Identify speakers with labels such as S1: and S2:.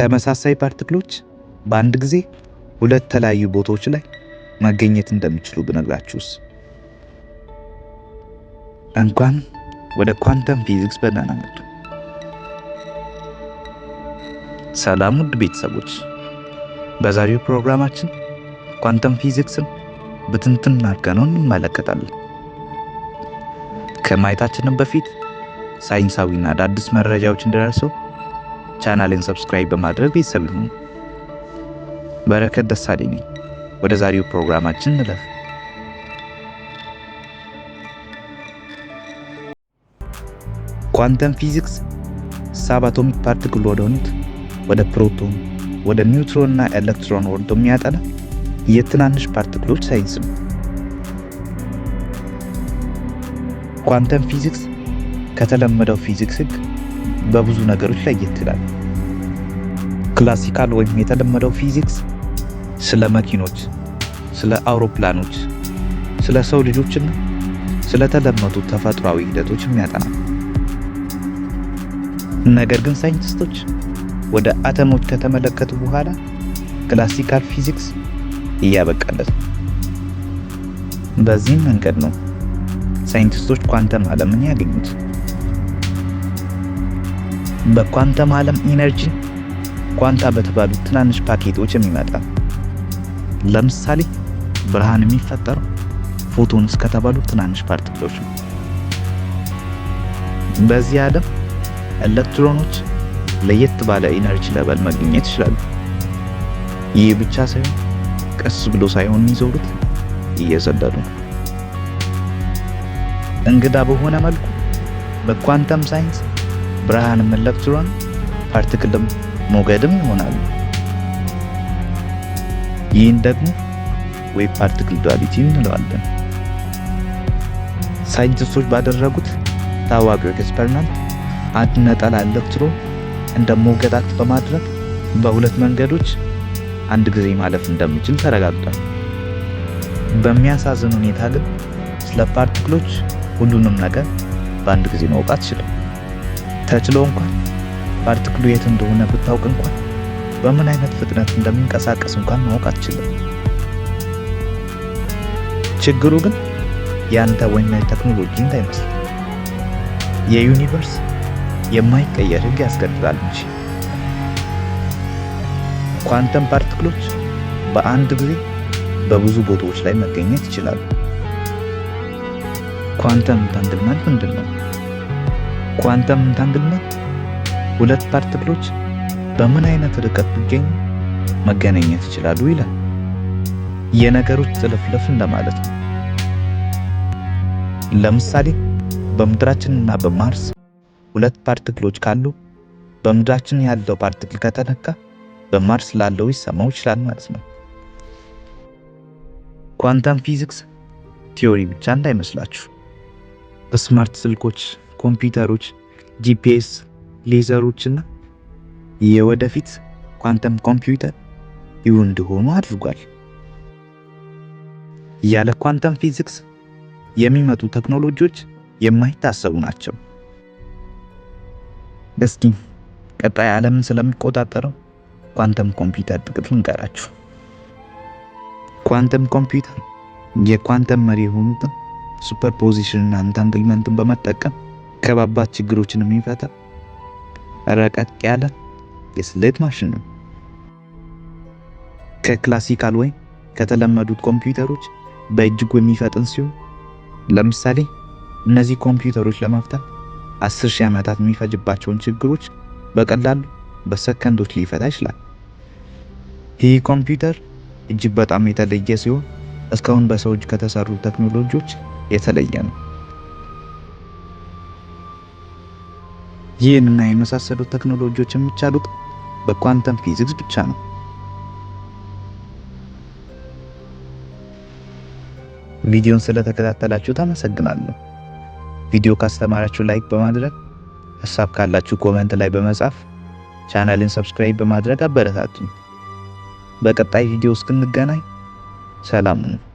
S1: ተመሳሳይ ፓርቲክሎች በአንድ ጊዜ ሁለት ተለያዩ ቦታዎች ላይ መገኘት እንደሚችሉ ብነግራችሁስ? እንኳን ወደ ኳንተም ፊዚክስ በደህና መጡ። ሰላም ውድ ቤተሰቦች፣ በዛሬው ፕሮግራማችን ኳንተም ፊዚክስን በትንትን አድርገን እንመለከታለን። ከማየታችንም በፊት ሳይንሳዊና አዳዲስ መረጃዎች እንዲደርሱ ቻናሌን ሰብስክራይብ በማድረግ ቤተሰብ ይሁኑ። በረከት ደሳለኝ ነኝ። ወደ ዛሬው ፕሮግራማችን እንለፍ። ኳንተም ፊዚክስ ሳብአቶሚክ ፓርቲክል ወደሆኑት ወደ ፕሮቶን፣ ወደ ኒውትሮን እና ኤሌክትሮን ወርዶ የሚያጠና የትናንሽ ፓርቲክሎች ሳይንስ ነው። ኳንተም ፊዚክስ ከተለመደው ፊዚክስ ህግ በብዙ ነገሮች ለየት ይላል። ክላሲካል ወይም የተለመደው ፊዚክስ ስለ መኪኖች፣ ስለ አውሮፕላኖች፣ ስለ ሰው ልጆችና ስለ ተለመዱ ተፈጥሯዊ ሂደቶች የሚያጠና። ነገር ግን ሳይንቲስቶች ወደ አተሞች ከተመለከቱ በኋላ ክላሲካል ፊዚክስ እያበቃለት ነው። በዚህም መንገድ ነው ሳይንቲስቶች ኳንተም ዓለምን ያገኙት። በኳንተም ዓለም ኢነርጂ ኳንታ በተባሉ ትናንሽ ፓኬቶች የሚመጣ። ለምሳሌ ብርሃን የሚፈጠረው ፎቶንስ ከተባሉ ትናንሽ ፓርቲክሎች ነው። በዚህ ዓለም ኤሌክትሮኖች ለየት ባለ ኢነርጂ ሌቨል መገኘት ይችላሉ። ይህ ብቻ ሳይሆን ቀስ ብሎ ሳይሆን የሚዞሩት እየዘለሉ ነው። እንግዳ በሆነ መልኩ በኳንተም ሳይንስ ብርሃንም ኤሌክትሮን ፓርቲክልም ሞገድም ይሆናሉ። ይህን ደግሞ ዌቭ ፓርቲክል ዱዋሊቲ እንለዋለን። ሳይንቲስቶች ባደረጉት ታዋቂው ኤክስፐሪመንት አንድ ነጠላ ኤሌክትሮን እንደ ሞገድ አክት በማድረግ በሁለት መንገዶች አንድ ጊዜ ማለፍ እንደሚችል ተረጋግጧል። በሚያሳዝን ሁኔታ ግን ስለ ፓርቲክሎች ሁሉንም ነገር በአንድ ጊዜ ማወቅ አትችልም። ተችሎ እንኳን ፓርቲክሉ የት እንደሆነ ብታውቅ እንኳን በምን አይነት ፍጥነት እንደሚንቀሳቀስ እንኳን ማወቅ አትችልም። ችግሩ ግን ያንተ ወይም የቴክኖሎጂ እንዳይመስል የዩኒቨርስ የማይቀየር ህግ ያስገድዳል እንጂ። ኳንተም ፓርቲክሎች በአንድ ጊዜ በብዙ ቦታዎች ላይ መገኘት ይችላሉ። ኳንተም ኢንታንግልመንት ምንድን ነው? ኳንተም ኢንታንግልመንት ሁለት ፓርቲክሎች በምን አይነት ርቀት ቢገኙ መገናኘት ይችላሉ ይላል። የነገሮች ጥልፍልፍ እንደማለት ነው። ለምሳሌ በምድራችን እና በማርስ ሁለት ፓርቲክሎች ካሉ በምድራችን ያለው ፓርቲክል ከተነካ በማርስ ላለው ሊሰማው ይችላል ማለት ነው። ኳንተም ፊዚክስ ቲዮሪ ብቻ እንዳይመስላችሁ። ስማርት ስልኮች፣ ኮምፒውተሮች፣ ጂፒኤስ፣ ሌዘሮችና የወደፊት ኳንተም ኮምፒውተር ይሁን እንዲሆኑ አድርጓል። ያለ ኳንተም ፊዚክስ የሚመጡ ቴክኖሎጂዎች የማይታሰቡ ናቸው። እስኪ ቀጣይ ዓለምን ስለሚቆጣጠረው ኳንተም ኮምፒውተር ጥቂት ልንገራችሁ። ኳንተም ኮምፒውተር የኳንተም መሪ የሆኑትን ሱፐርፖዚሽን እና ኢንታንግልመንትን በመጠቀም ከባባድ ችግሮችን የሚፈታ ረቀቅ ያለ የስሌት ማሽን ነው። ከክላሲካል ወይም ከተለመዱት ኮምፒውተሮች በእጅጉ የሚፈጥን ሲሆን ለምሳሌ እነዚህ ኮምፒውተሮች ለመፍታት 10,000 ዓመታት የሚፈጅባቸውን ችግሮች በቀላሉ በሰከንዶች ሊፈታ ይችላል። ይህ ኮምፒውተር እጅግ በጣም የተለየ ሲሆን እስካሁን በሰው እጅ ከተሰሩ ቴክኖሎጂዎች የተለየ ነው። ይህንና የመሳሰሉት ቴክኖሎጂዎች የሚቻሉት በኳንተም ፊዚክስ ብቻ ነው። ቪዲዮን ስለተከታተላችሁ አመሰግናለሁ። ቪዲዮ ካስተማራችሁ ላይክ በማድረግ ሐሳብ ካላችሁ ኮሜንት ላይ በመጻፍ ቻናሌን ሰብስክራይብ በማድረግ አበረታቱኝ። በቀጣይ ቪዲዮ እስክንገናኝ ሰላም ሁኑ።